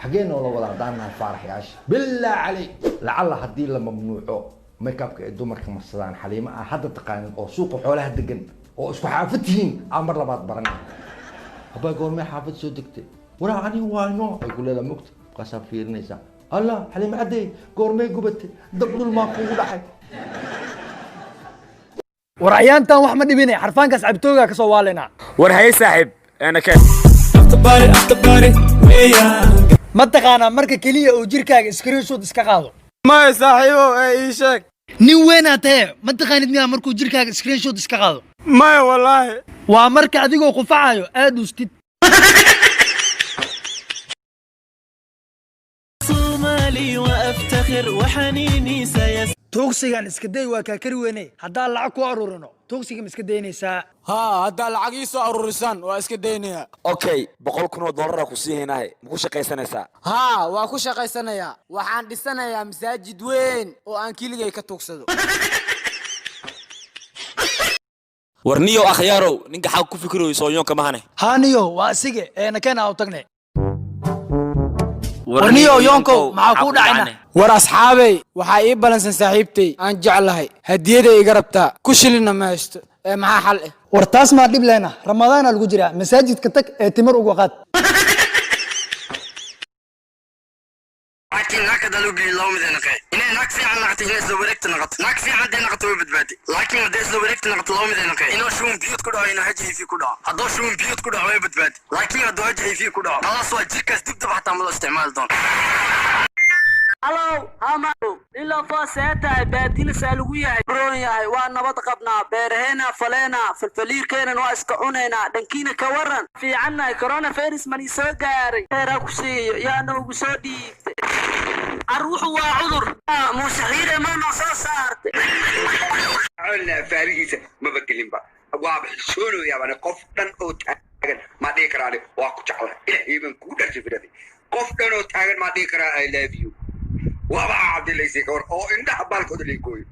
حقينا ولا ولا دانا فرح ياش بالله عليك لعل حدي لما ممنوعه ميك اب الدمر كمصدان حليمه حد تقان او سوق حولها دقن او اسكو حافتين امر لباد برن ابا يقول ما حافظ سو دقتي ورا اني واينو يقول له مكت قسم فيرنيسا الله حليمه عدي قورمي قبتي دبل ما كو دحي ورعيانتان wax ma dhibinay xarfaankaas cabtooga ka soo waalina war hay saaxib ana ka ma taqaana marka kaliya oo jirkaaga screenshot iska qaado ma saaxiibo ii sheeg nin weyn aad ma taqaanid miyaa markuu jirkaaga screenshot iska qaado ma wallahi waa marka adigoo qufacayo aad ustid صومالي وافتخر وحنيني سيس توكسيغان iska day waa ka kari weynay hadaa lacag ku arurino توكسيغam iska daynaysaa ها هذا العق يسو أرورسان واسكدينيا أوكي بقول كنوا دولار كوسيه هنا مكوش قيسنيسا ها وكوش قيسنيا وحان دسنيا مساجد وين وان كيلغي كتوكسدو ورنيو أخيارو نينك حاو كفكرو يسويون كمهاني هانيو واسيغي انا كان او تغني ورنيو يونكو معاكو دعينا ور اصحابي waxaa ii balansan saaxiibtay aan jeclahay hadiyada iga rabtaa ku shilina meesto maxaa xal ah war taas ma dib leena ramadaan lagu jira masaajidka tag ee timir uga qaad لكن هكذا لو قيل لهم إذا نقي إن نكفي عن نقطة هنا زوركت نقط نكفي عن دين نقطة وبدبادي لكن هذا زوركت نقط لهم إذا نقي إنه شون بيوت كده إنه هجي في كده هذا شون بيوت كده وبدبادي لكن هذا هجي في كده خلاص واجيك دب دب حتى عملوا استعمال دون هلو هامو إلا فاسيتا بادين سالوية برونيا وانا بتقبنا بيرهنا فلينا في الفلير كينا واسكعونينا دنكينا كورن في عنا كورونا فيروس ماني سوغاري هيراكوسي يا نوغو سودي الروح وعذر مستحيل ما نصو صارت عنا فاريسة ما بكلم بقى واضح شنو يا بني قفدن او تاغن ما ديكراني واكو جعله الهي من كودر جبرتي قفدن او تاغن ما ديكرا I love you وابا عبد الله سيكور او انده بالكود ليكوي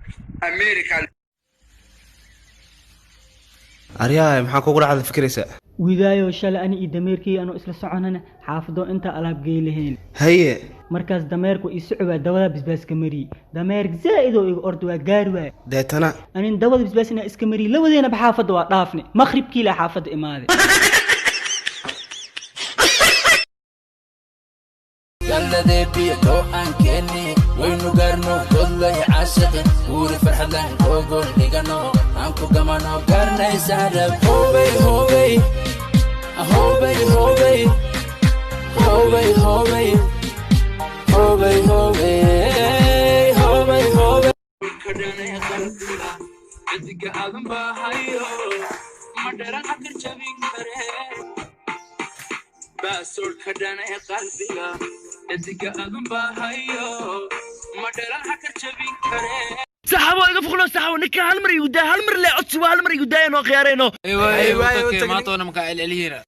امريكان aryahay maxaa kugu dhacday fikraysa widaayo shalay ani dameerkii aanu isla soconana xaafado inta alaab geeyleen haye markaas dameerku ii socda dawada bisbaaska mari dameerk zaa'ido igu ordo waa gaari waa deetana anin dawada bisbaasina iska mari lawadeena baxaafada waa dhaafne maqribkii la xaafada imaade يلا ذي بيتو أنكني وينو قرنو كله عاشق وري فرحة لن وقول لقنو أنكو قمانو قرنا يسارب هوبي هوبي هوبي هوبي هوبي هوبي هوبي هوبي هوبي هوبي كدنا يخلصنا عندك أذن بهايو ما دران أكر جبين كره باسول كدنا يقلبيا عندك أذن بهايو ما دران أكر جبين كره سحبوا يقفقلوا سحبوا نكا هالمر يودا هالمر لا عطسوا هالمر يودا إنه خيارينه ايوه ما تونا مكايل الهيرة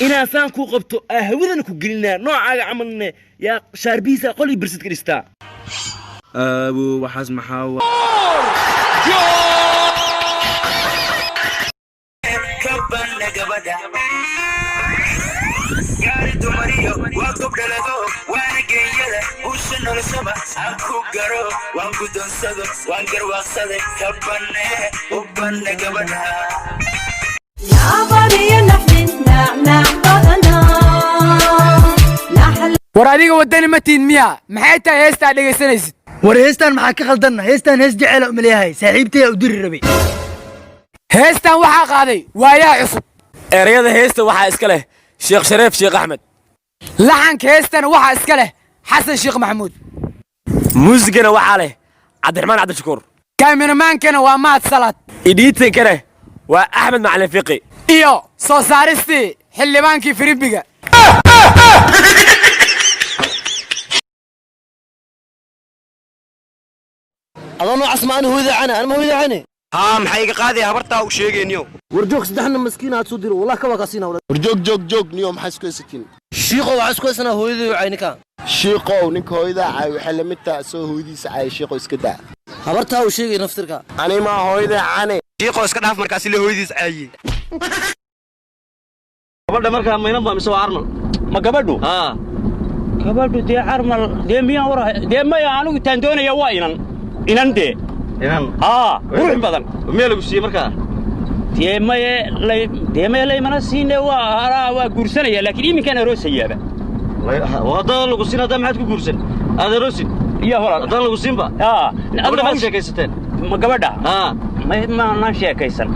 إنا سانكو قبتو هودنا كو قلنا نوع عملنا يا شاربيسا قولي برسد كريستا أبو وحاز محاور كبن لقبدا ياري تمريو واكتب دلدو وانا جيلا وشنو لسما اكو قرو وانكو دنسدو وانكر واقصدي كبن وبن لقبدا يا بني نحن نعم بدنا نحل war adiga wadani ma tiin miya maxay tahay heestaa dhegaysanaysid war heestan maxaa ka khaldanna heestan hees jecel u maleeyahay saaxiibtay u diri rabay heestan waxaa qaaday waayaa cusub ereyada heesta waxaa iska leh sheekh shareef sheekh axmed laxanka heestan waxaa iska leh xasan sheekh maxamuud muusigana waxaa leh cabdiraxmaan cabdishakuur kaaminamaankana waa mahad salaad idhiitankana waa axmed macalin fiqi iyo soo saaristii xildhibaankii firimbiga أظن عسمان هو ذا أنا ما هو ذا أنا ها محيق قاضي هبرتا وشيغينيو ورجوك سدحنا مسكين هتصدر والله كوا قاسينا ولا joog niyo maxaa isku haysatiin شيخو وعسكو سنة هو ذا عينك shiiqow ninka hooyada caay waxay la mid tahay soo hooyadiisa caay shiiqo iska daa هبرتا وشيغي نفترك ani ma hooyada caane شيخو اسك داف markaas la hooyadiis caayi gabadha markaa maynan baa mise waa armal ma gabadhu gabadhu dee carmal dee miyaan warahay dee maya anigu taan doonaya waa inan dee qurux badan miya lagu siiyey markaa dee maya laymana siine waa guursanaya laakiin iminkaan aroosayaaba haddaan lagu siin haddaa maxaad ku guursan aad aroosin iyo walaal haddaan lagu siinba gabadha maad sheekaysateen ma gabadha maanaan sheekaysan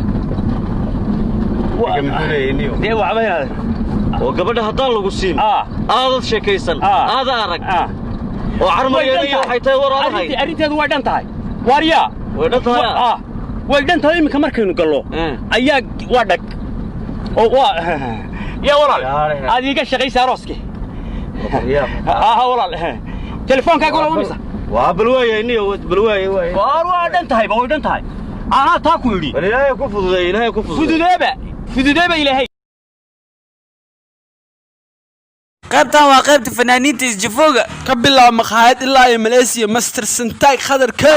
dee waxba inaad oo gabadha haddaan lagu siin aadad sheekaysan aada arag oo carmayeeliyo waxay tahay war aadahay arrinteedu way dhan tahay waaryaa way dhan tahay way dhan tahay iminka markaynu gallo ayaa waa dhag oo waa yaa walaal aad iiga shaqaysa arooskii walaal telefoonkaaga walaal wamisa waa balwaayayniyo balwaayay waa dhan tahay way dhan tahay anaa taa ku yidhi ilaahay ku fududeeba ilaahay qaybtan waa qaybta fanaaniinta isjafooga ka bilaabo maqaayad ilaa iyo Malaysia Master Santaag khadarka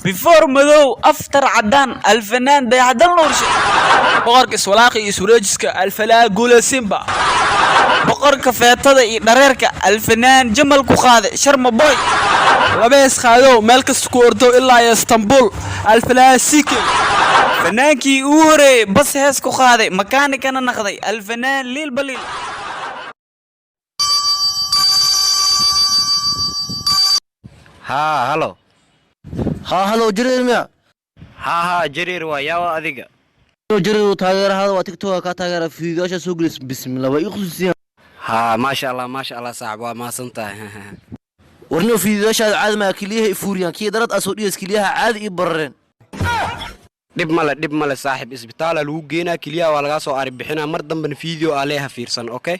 before madow after cadaan alfanaan dayaxdan nuurshe boqorka iswalaaqi iyo sureejiska alfalaa guula simba boqorka feetada iyo dhareerka alfanaan jamal ku qaade sharma boy labees qaado meel kasta ku ordo ilaa iyo Istanbul alfalaa sike fanaankii uu horeeyay bas hees ku qaaday makaanikana naqday alfanaan liil baliil هلو هلو جرير ميا جرير ويا أديك جرير تاجر هذا وتكتوك كتاجر في دوشة سوقلس بسم الله ويخصوصي ما شاء الله صعب وما صنته ورنو في دوشة عاد ما كليها فوريان كي درت أسوديس كليها عاد يبررن دب مال صاحب اسبتال لو جينا كليها ولا قاسو عارف بحنا مردم بن فيديو عليها فيرسن أوكي